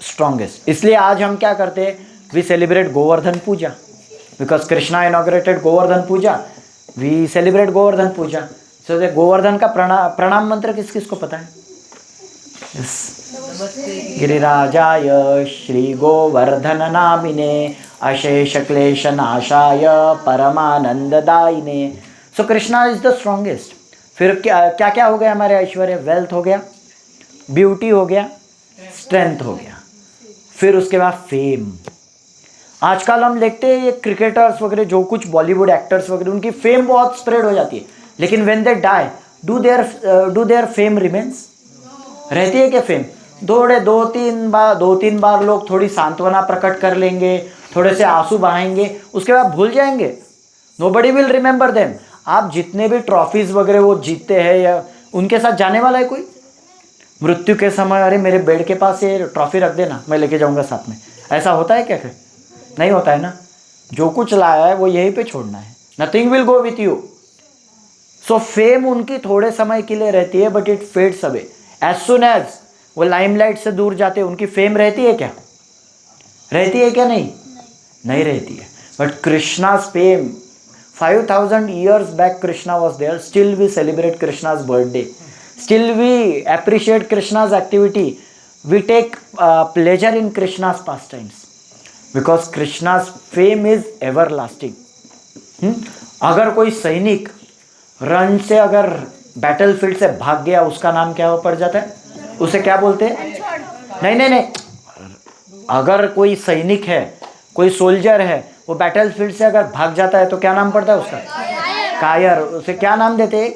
[SPEAKER 1] strongest. इसलिए आज हम क्या करते हैं, we celebrate Govardhan Puja, because Krishna inaugurated Govardhan Puja, we celebrate Govardhan Puja. So Govardhan का प्रणाम मंत्र किस किस को पता है? गिरिराजाय श्री गोवर्धन नामिने अशेष क्लेश नाशाय परमानंददायिने। सो कृष्णा इज द स्ट्रॉन्गेस्ट। फिर क्या क्या क्या हो गया हमारे ऐश्वर्य? वेल्थ हो गया, ब्यूटी हो गया, स्ट्रेंथ हो गया, फिर उसके बाद फेम। आजकल हम देखते हैं ये क्रिकेटर्स वगैरह, जो कुछ बॉलीवुड एक्टर्स वगैरह, उनकी फेम बहुत स्प्रेड हो जाती है, लेकिन when they die do their fame remains? रहती है क्या फेम? थोड़े 2-3 बार लोग थोड़ी सांत्वना प्रकट कर लेंगे, थोड़े से आंसू बहाएंगे, उसके बाद भूल जाएंगे, नोबडी विल रिमेंबर देम। आप जितने भी ट्रॉफीज वगैरह वो जीतते हैं, या उनके साथ जाने वाला है कोई? मृत्यु के समय अरे मेरे बेड के पास ये ट्रॉफी रख देना, मैं लेके जाऊंगा साथ में, ऐसा होता है क्या? नहीं होता है ना। जो कुछ लाया है वो यहीं पे छोड़ना है, nothing will go with you. So fame उनकी थोड़े समय के लिए रहती है, but it fades away as soon as वो लाइमलाइट से दूर जाते हैं। उनकी फेम रहती है क्या? रहती है क्या? नहीं रहती है। But Krishna's fame, 5000 years back Krishna was there, still we celebrate Krishna's birthday, still we appreciate Krishna's activity, we take pleasure in Krishna's pastimes, because Krishna's fame is everlasting. अगर कोई सैनिक रण से अगर बैटलफील्ड से भाग गया, उसका नाम क्या पड़ जाता है? उसे क्या बोलते हैं? नहीं, अगर कोई सैनिक है, कोई सोल्जर है, वो बैटलफील्ड से अगर भाग जाता है तो क्या नाम पड़ता है उसका? कायर। उसे क्या नाम देते हैं?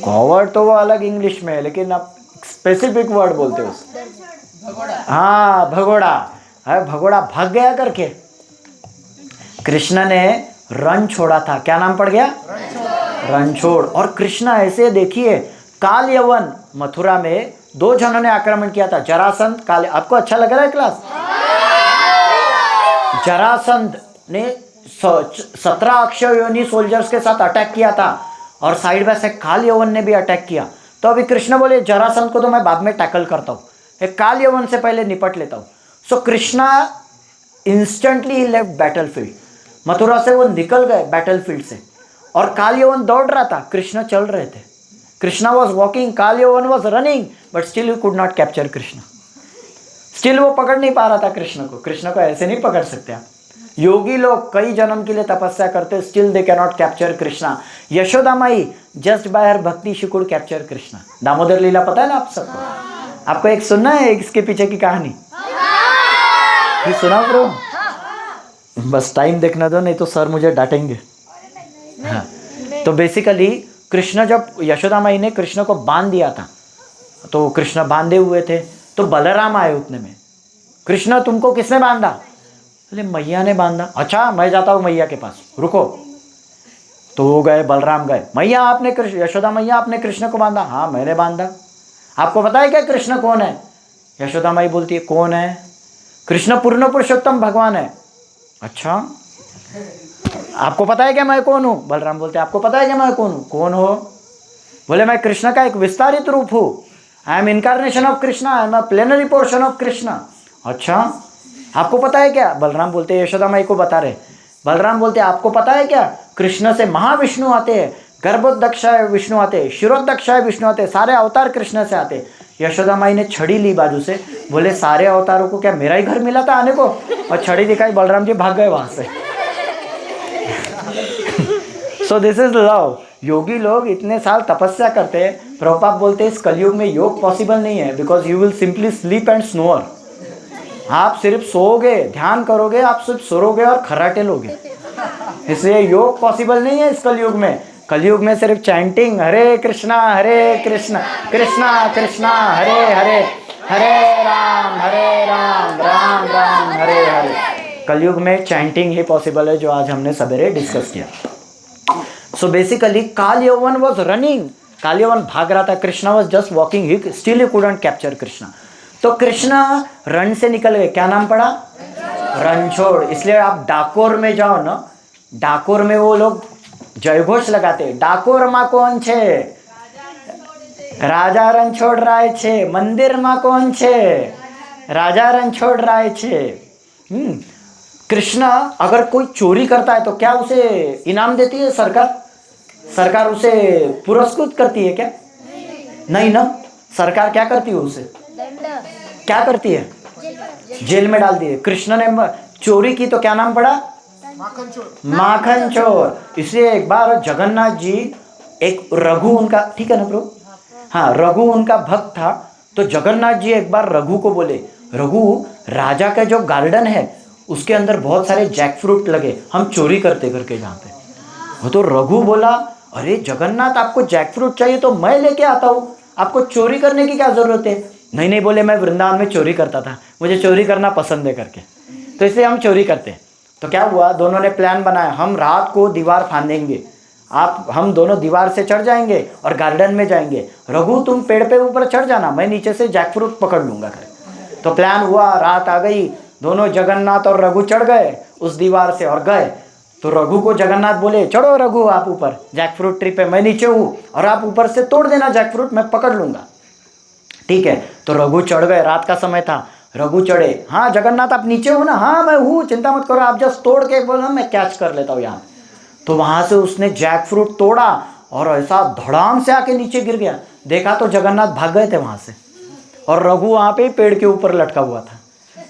[SPEAKER 1] कॉवर्ड तो वो अलग इंग्लिश में है, लेकिन आप स्पेसिफिक वर्ड बोलते हो उसे। हाँ भगोड़ा। है भगोड़ा भाग गया करके। कृष्ण ने रण छोड़ा था, क्या नाम पड़ गया? रणछोड़। और कृष्ण ऐसे देखिए, काल यवन मथुरा में 2 जनों ने आक्रमण किया था, जरासंध काल। आपको अच्छा लग रहा है क्लास? जरासंध ने 17 अक्षयोनी सोल्जर्स के साथ अटैक किया था, और साइड बाय साइड काल यवन ने भी अटैक किया। तो अभी कृष्ण बोले जरासंध को तो मैं बाद में टैकल करता हूँ, एक काल यवन से पहले निपट लेता हूँ। So Krishna instantly left battlefield, Mathura से वो निकल गए बैटलफील्ड से, और काल यवन दौड़ रहा था, कृष्ण चल रहे थे। कृष्णा वॉज वॉकिंग, काल यवन was running, but still you could not capture Krishna. Still वो पकड़ नहीं पा रहा था कृष्ण को। कृष्ण को ऐसे नहीं पकड़ सकते आप, योगी लोग कई जन्म के लिए तपस्या करते, still they cannot capture Krishna. Yashoda माई just by her bhakti she could capture Krishna. Damodar लीला पता है ना आप सबको? आपको एक सुनना है इसके पीछे की कहानी? ये सुना ब्रो? बस टाइम देखना दो, नहीं तो सर मुझे डांटेंगे। हाँ, तो बेसिकली कृष्ण, जब यशोदा माई ने कृष्ण को बांध दिया था, तो कृष्ण बांधे हुए थे, तो बलराम आए उतने में। कृष्ण तुमको किसने बांधा? बोले मैया ने बांधा। अच्छा मैं जाता हूँ मैया के पास, रुको। तो वो गए, बलराम गए, मैया आपने कृष्ण, यशोदा मैया आपने कृष्ण को बांधा? हाँ मैंने बांधा। आपको पता है क्या कृष्ण कौन है? यशोदा माई बोलती है कौन है? कृष्ण पूर्ण पुरुषोत्तम भगवान है। अच्छा आपको पता है क्या मैं कौन हूँ? बलराम बोलते आपको पता है क्या मैं कौन हूँ? कौन हो? बोले मैं कृष्ण का एक विस्तारित रूप हूँ। I am incarnation of Krishna, I am a plenary portion of Krishna. अच्छा आपको पता है क्या? बलराम बोलते यशोदा माई को बता रहे। बलराम बोलते आपको पता है क्या? कृष्ण से महाविष्णु आते हैं, गर्भोदक्षाय विष्णु आते हैं, शिरोदक्षाय विष्णु आते हैं, सारे अवतार कृष्ण से आते हैं। यशोदा माई ने छड़ी ली बाजू से, बोले सारे अवतारों को क्या मेरा ही घर मिला था आने को? और छड़ी दिखाई, बलराम जी भाग गए वहां से। So this is love. योगी लोग इतने साल तपस्या करते हैं, प्रभुपाद बोलते हैं इस कलयुग में योग पॉसिबल नहीं है, because you will simply sleep and snore. आप सिर्फ सोओगे, ध्यान करोगे, आप सिर्फ सोओगे और खर्राटे लोगे, इसलिए योग पॉसिबल नहीं है इस कलयुग में। कलयुग में सिर्फ चैंटिंग हरे कृष्णा कृष्णा कृष्णा हरे हरे, हरे राम राम राम हरे हरे। कलयुग में चैंटिंग ही पॉसिबल है, जो आज हमने सवेरे डिस्कस किया। सो बेसिकली काल यौवन वॉज रनिंग, काल यौवन भाग रहा था, Krishna was just walking, he still he couldn't capture Krishna. तो कृष्णा रण से निकल गए, क्या नाम पड़ा? रणछोड़। इसलिए आप डाकोर में जाओ ना, डाकोर में वो लोग जयघोष लगाते, डाकोर माँ कौन छे? राजा रणछोड़ राय छे। मंदिर माँ कौन छे? राजा रणछोड़ राय छे। कृष्णा अगर कोई चोरी करता है तो क्या उसे इनाम देती है सरकार? सरकार उसे पुरस्कृत करती है क्या? नहीं ना। सरकार क्या करती है उसे? क्या करती है? जेल में डालती है। कृष्ण ने चोरी की तो क्या नाम पड़ा? माखन चोर। इसलिए एक बार जगन्नाथ जी, एक रघु उनका, ठीक है ना प्रभु? हाँ, रघु उनका भक्त था। तो जगन्नाथ जी एक बार रघु को बोले, रघु राजा का जो गार्डन है उसके अंदर बहुत सारे जैक फ्रूट लगे, हम चोरी करते करके जहाँ पे। वो तो रघु बोला अरे जगन्नाथ आपको जैक फ्रूट चाहिए तो मैं लेके आता हूँ, आपको चोरी करने की क्या जरूरत है? नहीं नहीं, बोले मैं वृंदावन में चोरी करता था, मुझे चोरी करना पसंद है करके, तो इसलिए हम चोरी करते हैं। तो क्या हुआ, दोनों ने प्लान बनाया, हम रात को दीवार फांदेंगे, हम दोनों दीवार से चढ़ जाएंगे और गार्डन में जाएंगे। रघु तुम पेड़ पे ऊपर चढ़ जाना, मैं नीचे से जैक फ्रूट पकड़ लूंगा। तो प्लान हुआ, रात आ गई, दोनों जगन्नाथ और रघु चढ़ गए उस दीवार से और गए। तो रघु को जगन्नाथ बोले चढ़ो रघु आप ऊपर जैक फ्रूट ट्री पे, मैं नीचे हूँ और आप ऊपर से तोड़ देना जैक फ्रूट, मैं पकड़ लूंगा। ठीक है, तो रघु चढ़ गए, रात का समय था, रघु चढ़े। हाँ जगन्नाथ आप नीचे हो ना? हाँ मैं हूँ, चिंता मत करो, आप जस्ट तोड़ के बोलो, मैं कैच कर लेता हूँ यहाँ। तो वहां से उसने जैक फ्रूट तोड़ा और ऐसा धड़ाम से आके नीचे गिर गया। देखा तो जगन्नाथ भाग गए थे वहां से और रघु वहां पे पेड़ के ऊपर लटका हुआ था।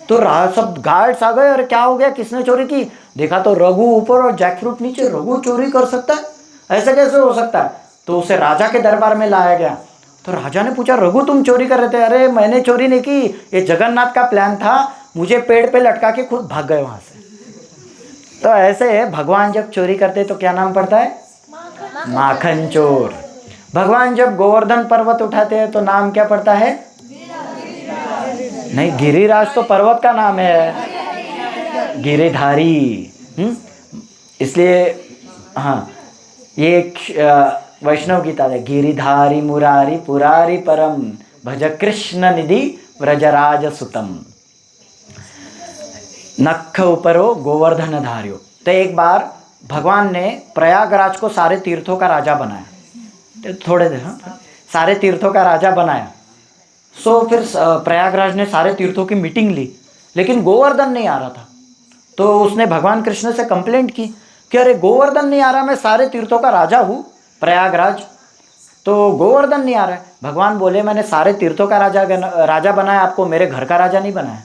[SPEAKER 1] तो सब गार्ड्स आ गए, अरे क्या हो गया, किसने चोरी की? देखा तो रघु ऊपर और जैक फ्रूट नीचे। रघु चोरी कर सकता है? ऐसा कैसे हो सकता है? तो उसे राजा के दरबार में लाया गया। तो राजा ने पूछा रघु तुम चोरी कर रहे थे? अरे मैंने चोरी नहीं की, ये जगन्नाथ का प्लान था, मुझे पेड़ पे लटका के खुद भाग गए वहां से। तो ऐसे भगवान जब चोरी करते तो क्या नाम पड़ता है? माखन चोर। भगवान जब गोवर्धन पर्वत उठाते हैं तो नाम क्या पड़ता है? नहीं, गिरिराज तो पर्वत का नाम है, गिरिधारी। इसलिए हाँ, ये एक वैष्णव गीता है, गिरिधारी मुरारी पुरारी परम भज कृष्ण निधि व्रजराज सुतम नख उपरो गोवर्धन धार्यो। तो एक बार भगवान ने प्रयागराज को सारे तीर्थों का राजा बनाया, तो थोड़े देर सारे तीर्थों का राजा बनाया। सो फिर प्रयागराज ने सारे तीर्थों की मीटिंग ली, लेकिन गोवर्धन नहीं आ रहा था। तो उसने भगवान कृष्ण से कंप्लेंट की कि अरे गोवर्धन नहीं आ रहा, मैं सारे तीर्थों का राजा हूँ प्रयागराज, तो गोवर्धन नहीं आ रहा है। भगवान बोले मैंने सारे तीर्थों का राजा बनाया, आपको मेरे घर का राजा नहीं बनाया।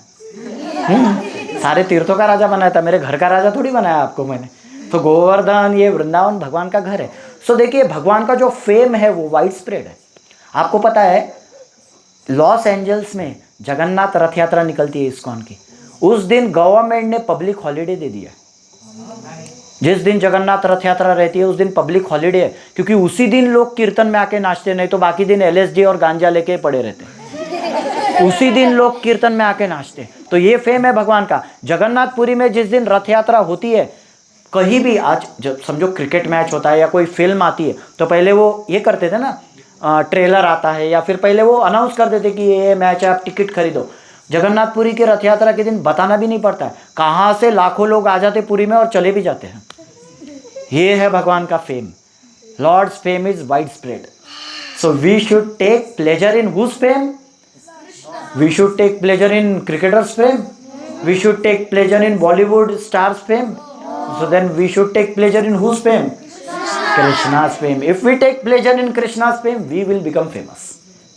[SPEAKER 1] सारे तीर्थों का राजा बनाया था, मेरे घर का राजा थोड़ी बनाया आपको मैंने। तो गोवर्धन, ये वृंदावन भगवान का घर है। सो देखिए भगवान का जो फेम है वो वाइड स्प्रेड है। आपको पता है लॉस एंजल्स में जगन्नाथ रथ यात्रा निकलती है इस्कॉन की, उस दिन गवर्नमेंट ने पब्लिक हॉलीडे दे दिया। जिस दिन जगन्नाथ रथ यात्रा रहती है उस दिन पब्लिक हॉलीडे है, क्योंकि उसी दिन लोग कीर्तन में आके नाचते, नहीं तो बाकी दिन LSD और गांजा लेके पड़े रहते। उसी दिन लोग कीर्तन में आके नाचते। तो ये फेम है भगवान का। जगन्नाथपुरी में जिस दिन रथ यात्रा होती है, कहीं भी आज जब समझो क्रिकेट मैच होता है या कोई फिल्म आती है, तो पहले वो ये करते थे ना, ट्रेलर आता है या फिर पहले वो अनाउंस कर देते कि ये मैच है, आप टिकट खरीदो। जगन्नाथपुरी की रथ यात्रा के दिन बताना भी नहीं पड़ता है, कहाँ से लाखों लोग आ जाते पुरी में और चले भी जाते हैं। ये है भगवान का fame. Lord's fame is wide spread. So we should take pleasure in whose fame? We should take pleasure in cricketers fame? We should take pleasure in Bollywood stars fame? So then we should take pleasure in whose fame? Krishna's fame. If we take pleasure in Krishna's fame, we will become famous.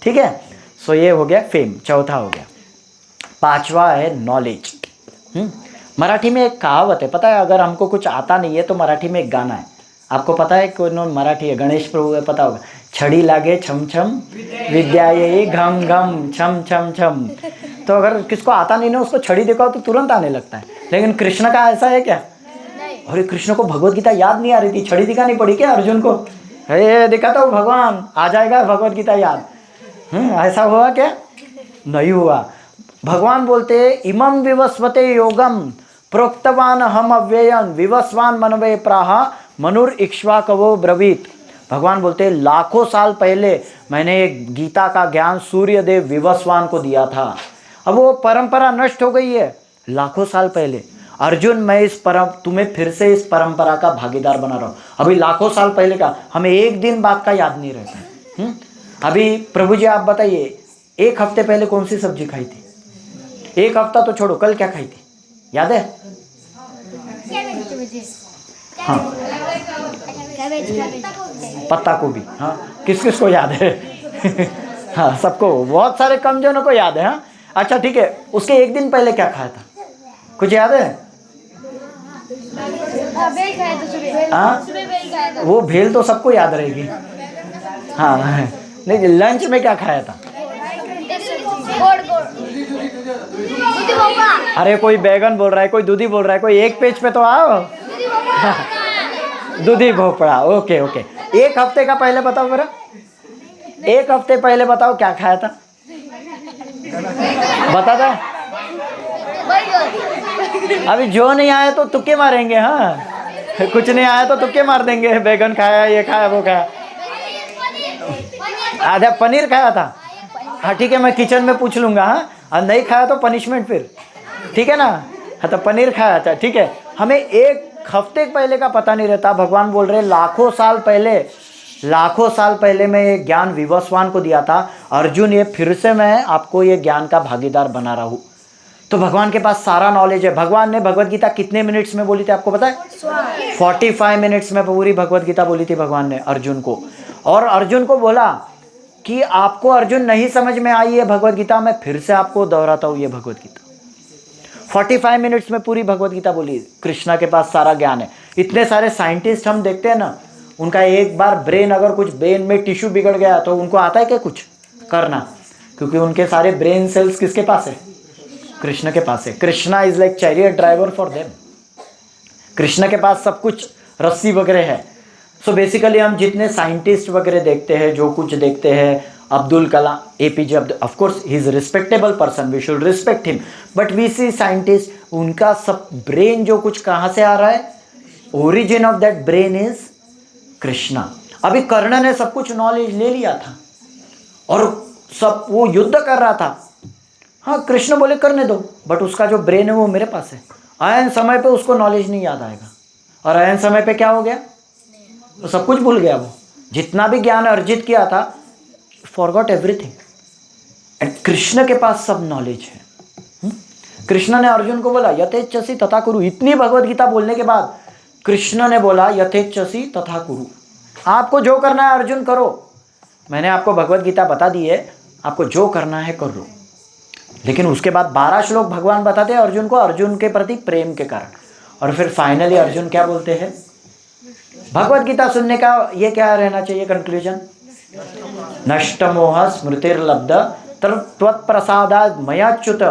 [SPEAKER 1] ठीक है? So ये हो गया fame, चौथा हो गया। पांचवा है नॉलेज। मराठी में एक कहावत है, पता है? अगर हमको कुछ आता नहीं है तो मराठी में एक गाना है, आपको पता है? कौन मराठी है? गणेश प्रभु है, पता होगा। छड़ी लागे छम छम विद्या ये घम घम छम छम छम। तो अगर किसको आता नहीं ना, उसको छड़ी दिखाओ तो तुरंत आने लगता है। लेकिन कृष्ण का ऐसा है क्या? अरे कृष्ण को भगवत गीता याद नहीं आ रही थी, छड़ी दिखानी पड़ी क्या अर्जुन को? हे दिखाता हूँ भगवान, आ जाएगा भगवत गीता याद। ऐसा हुआ क्या? नहीं हुआ। भगवान बोलते इमं विवस्वते योगम प्रोक्तवान हम अव्ययन विवस्वान मनवे प्राहा मनुर इक्ष्वाकवो ब्रवीत। भगवान बोलते लाखों साल पहले मैंने एक गीता का ज्ञान सूर्यदेव विवस्वान को दिया था। अब वो परंपरा नष्ट हो गई है लाखों साल पहले। अर्जुन, मैं इस तुम्हें फिर से इस परंपरा का भागीदार बना रहा हूँ। अभी लाखों साल पहले का हमें एक दिन बात का याद नहीं रहता। अभी प्रभु जी आप बताइए, एक हफ्ते पहले कौन सी सब्जी खाई थी? एक हफ्ता तो छोड़ो, कल क्या खाई थी याद है? हाँ, पत्ता गोभी। हाँ, किस किस को याद है? हाँ, सबको, बहुत सारे कम जनों को याद है। हाँ, अच्छा ठीक है, उसके एक दिन पहले क्या खाया था, कुछ याद है? हाँ, वो भेल तो सबको याद रहेगी। हाँ, नहीं, लंच में क्या खाया था? अरे कोई बैगन बोल रहा है, कोई दूधी बोल रहा है, कोई एक पेज पे तो आओ। दूधी भोपड़ा, ओके ओके। एक हफ्ते का पहले बताओ मेरा, एक हफ्ते पहले बताओ क्या खाया था? बता दो। अभी जो नहीं आया तो तुक्के मारेंगे। हाँ, कुछ नहीं आया तो तुक्के मार देंगे। बैगन खाया, ये खाया, वो खाया। आधा पनीर खाया था। हाँ ठीक है, मैं किचन में पूछ लूँगा। हाँ, और नहीं खाया तो पनिशमेंट फिर, ठीक है ना? हाँ, तो पनीर खाया था, ठीक है। हमें एक हफ्ते पहले का पता नहीं रहता। भगवान बोल रहे लाखों साल पहले मैं ये ज्ञान विवस्वान को दिया था। अर्जुन, ये फिर से मैं आपको ये ज्ञान का भागीदार बना रहा हूँ। तो भगवान के पास सारा नॉलेज है। भगवान ने भगवत गीता कितने मिनट्स में बोली थी आपको पता है? 45 मिनट्स में पूरी भगवत गीता बोली थी भगवान ने अर्जुन को। और अर्जुन को बोला कि आपको अर्जुन नहीं समझ में आई है भगवत गीता, मैं फिर से आपको दोहराता हूँ ये भगवत गीता। 45 मिनट्स में पूरी भगवत गीता बोली। कृष्णा के पास सारा ज्ञान है। इतने सारे साइंटिस्ट हम देखते हैं ना, उनका एक बार ब्रेन, अगर कुछ ब्रेन में टिश्यू बिगड़ गया तो उनको आता है क्या कुछ करना? क्योंकि उनके सारे ब्रेन सेल्स किसके पास है? कृष्ण के पास है। Krishna is like chariot driver for them. Krishna के पास सब कुछ रस्सी वगैरह है। सो बेसिकली हम जितने साइंटिस्ट वगैरह देखते हैं, जो कुछ देखते हैं, Abdul Kalam, APJ Abdul, of course he is respectable person, we should respect him, but we see scientist, उनका सब ब्रेन जो कुछ कहाँ से आ रहा है, origin of that brain is Krishna. अभी कर्ण ने सब कुछ नॉलेज ले लिया था और सब वो युद्ध कर रहा था। हाँ, कृष्ण बोले करने दो, बट उसका जो ब्रेन है वो मेरे पास है। आयन समय पे उसको नॉलेज नहीं याद आएगा, और आयन समय पे क्या हो गया? तो सब कुछ भूल गया। वो जितना भी ज्ञान अर्जित किया था, फॉरगॉट एवरीथिंग। एंड कृष्ण के पास सब नॉलेज है। कृष्ण ने अर्जुन को बोला यथेच्छसि तथा कुरु। इतनी भगवत गीता बोलने के बाद कृष्ण ने बोला यथेच्छसि तथा कुरु, आपको जो करना है अर्जुन करो। मैंने आपको भगवत गीता बता दी है, आपको जो करना है कर लो। लेकिन उसके बाद 12 श्लोक भगवान बताते हैं अर्जुन को अर्जुन के प्रति प्रेम के कारण। और फिर फाइनली अर्जुन क्या बोलते हैं, भगवत गीता सुनने का ये क्या रहना चाहिए कंक्लूजन, नष्ट मोह स्मृतिर्लब्ध त्वत्प्रसादात् मयाच्युत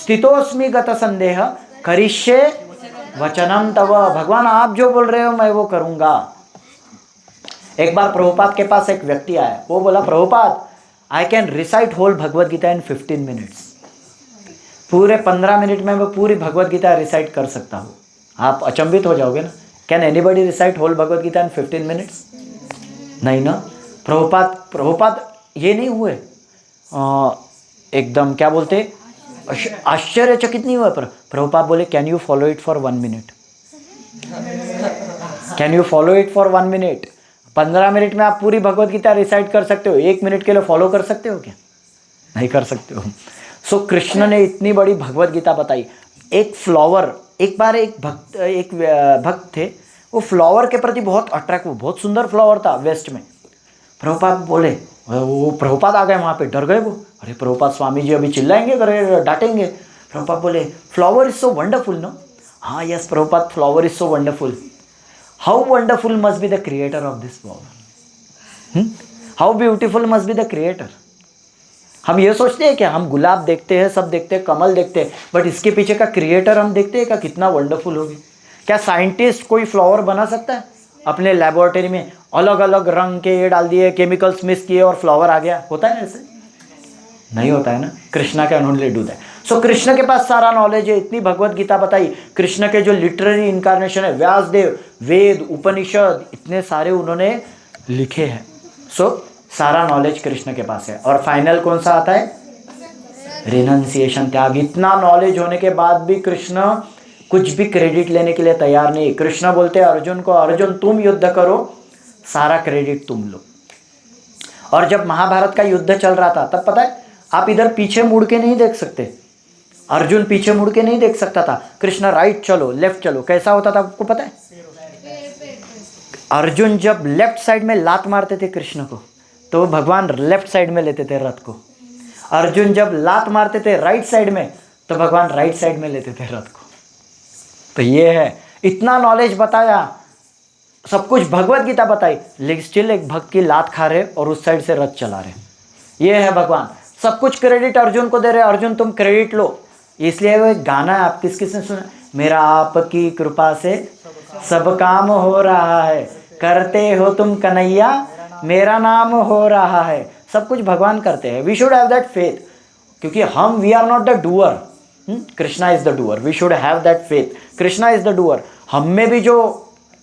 [SPEAKER 1] स्थितोस्मि गत संदेह करिष्ये वचनम तव। भगवान आप जो बोल रहे हो मैं वो करूंगा। एक बार प्रभुपाद के पास एक व्यक्ति आया, वो बोला Prabhupada I can recite whole Bhagavad Gita in 15 minutes, पूरे 15 मिनट में मैं पूरी भगवत गीता रिसाइट कर सकता हूँ। आप अचंभित हो जाओगे ना, can anybody recite whole Bhagavad Gita in 15 minutes? नहीं ना। प्रभुपाद ये नहीं हुए एकदम क्या बोलते आश्चर्यचकित नहीं हुए, पर प्रभुपाद बोले can you follow it for 1 minute, can you follow it for 1 minute. 15 minute में आप पूरी भगवत गीता रिसाइट कर सकते हो, 1 मिनट के लिए फॉलो कर सकते हो क्या? नहीं कर सकते हो। सो कृष्ण ने इतनी बड़ी भगवत गीता बताई। एक फ्लावर, एक बार एक भक्त थे, वो फ्लावर के प्रति बहुत अट्रैक्टिव, बहुत सुंदर फ्लावर था वेस्ट में। प्रभुपाद बोले, वो प्रभुपाद आ गए वहाँ पे, डर गए वो, अरे प्रभुपाद स्वामी जी अभी चिल्लाएंगे, करे डांटेंगे। प्रभुपाद बोले flower is so wonderful no. हाँ yes Prabhupada, flower is so wonderful. How wonderful must be the creator of this flower, how beautiful must be the creator. हम ये सोचते हैं क्या, हम गुलाब देखते हैं, सब देखते हैं, कमल देखते हैं, बट इसके पीछे का क्रिएटर हम देखते हैं क्या, कितना वंडरफुल होगी। क्या साइंटिस्ट कोई फ्लावर बना सकता है अपने लेबोरेटरी में, अलग अलग रंग के ये डाल दिए, केमिकल्स मिक्स किए और फ्लावर आ गया? होता है ऐसे? नहीं होता है ना। Krishna can only do that. So Krishna के पास सारा नॉलेज है, इतनी भगवत गीता बताई। कृष्ण के जो लिटरेरी इनकारनेशन है, व्यासदेव, वेद, उपनिषद, इतने सारे उन्होंने लिखे हैं। सो सारा नॉलेज कृष्ण के पास है। और फाइनल कौन सा आता है, रिनंसिएशन, त्याग। इतना नॉलेज होने के बाद भी कृष्ण कुछ भी क्रेडिट लेने के लिए तैयार नहीं। कृष्ण बोलते हैं अर्जुन को, अर्जुन तुम युद्ध करो, सारा क्रेडिट तुम लो। और जब महाभारत का युद्ध चल रहा था तब पता है आप इधर पीछे मुड़ के नहीं देख सकते, अर्जुन पीछे मुड़ के नहीं देख सकता था। कृष्ण राइट चलो, लेफ्ट चलो, कैसा होता था आपको पता है? अर्जुन जब लेफ्ट साइड में लात मारते थे कृष्ण को, तो भगवान लेफ्ट साइड में लेते थे रथ को। अर्जुन जब लात मारते थे राइट साइड में, तो भगवान राइट साइड में लेते थे रथ को। तो ये है, इतना नॉलेज बताया, सब कुछ भगवत गीता बताई, लेकिन स्टिल एक भक्त की लात खा रहे और उस साइड से रथ चला रहे। ये है भगवान। सब कुछ क्रेडिट अर्जुन को दे रहे, अर्जुन तुम क्रेडिट लो। इसलिए वो एक गाना है, आप किसने सुना, मेरा आपकी कृपा से सब काम हो रहा है, करते हो तुम कन्हैया, मेरा नाम हो रहा है। सब कुछ भगवान करते हैं। We should have that faith, क्योंकि हम we are not the doer, Krishna is the doer. We should have that faith, Krishna is the doer. हम में भी जो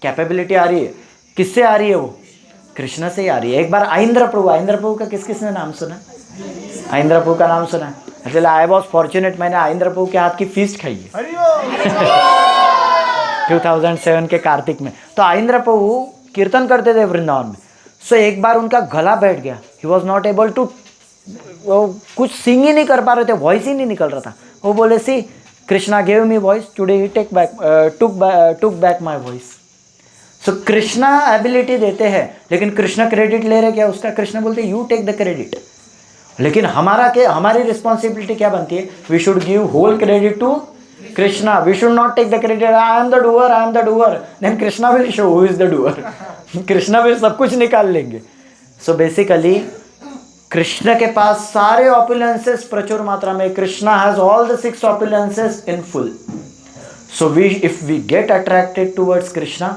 [SPEAKER 1] कैपेबिलिटी आ रही है, किससे आ रही है? वो कृष्ण से ही आ रही है। एक बार आइंद्र प्रभु का किस किसने नाम सुना? आइंद्र प्रभु का नाम सुना? एक्चुअली आई वॉज फॉर्चुनेट, मैंने आइंद्र प्रभु के हाथ की फीस्ट खाई है 2007 के कार्तिक में। तो आइंद्र प्रभु कीर्तन करते थे वृंदावन में। सो एक बार उनका गला बैठ गया, he was not able to, वो कुछ सिंग ही नहीं कर पा रहे थे, वॉइस ही नहीं निकल रहा था। वो बोले see Krishna gave me voice, today he took back my voice. So Krishna ability देते हैं, लेकिन कृष्ण क्रेडिट ले रहे क्या उसका? कृष्ण बोलते यू टेक द क्रेडिट। लेकिन हमारी रिस्पॉन्सिबिलिटी क्या बनती है? We should give whole credit to Krishna. We should not take the credit, I am the doer, I am the doer, then Krishna will show who is the doer. Krishna will सब कुछ निकाल लेंगे। So basically Krishna के पास सारे opulences प्रचुर मात्रा में। Krishna has all the 6 opulences in full. So if we get attracted towards Krishna,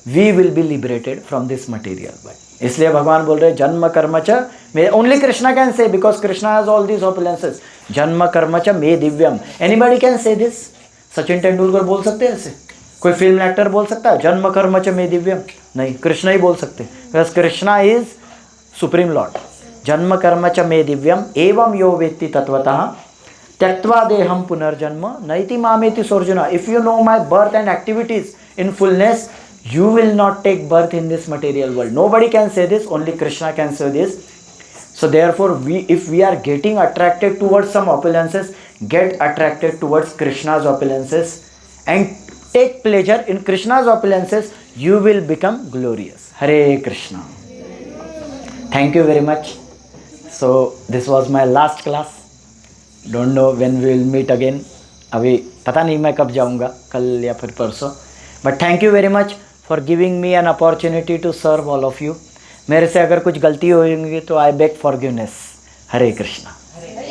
[SPEAKER 1] we will be liberated from this material world. इसलिए भगवान बोल रहे जन्म कर्म च मे, only Krishna can say, because Krishna has all these opulences. जन्म कर्म च मे दिव्यम, anybody can say this. Sachin Tendulkar बोल सकते हैं ऐसे? कोई फिल्म एक्टर बोल सकता है जन्म कर्म च मे दिव्यम? नहीं, कृष्णा ही बोल सकते, because Krishna is supreme Lord. जन्म कर्म च मे दिव्यम एवं यो वेत्ति तत्वतः त्यक्त्वा देहम पुनर्जन्म नैति मामेति सोर्जुन। If you know my birth and activities in fullness, you will not take birth in this material world. Nobody can say this, only Krishna can say this. So therefore if we are getting attracted towards some opulences, get attracted towards Krishna's opulences and take pleasure in Krishna's opulences. You will become glorious. Hare Krishna. Thank you very much. So this was my last class. Don't know when we will meet again. अभी पता नहीं मैं कब जाऊंगा, कल या फिर परसों। But thank you very much for giving me an opportunity to serve all of you. मेरे से अगर कुछ गलती होंगी तो I beg forgiveness. Hare Krishna.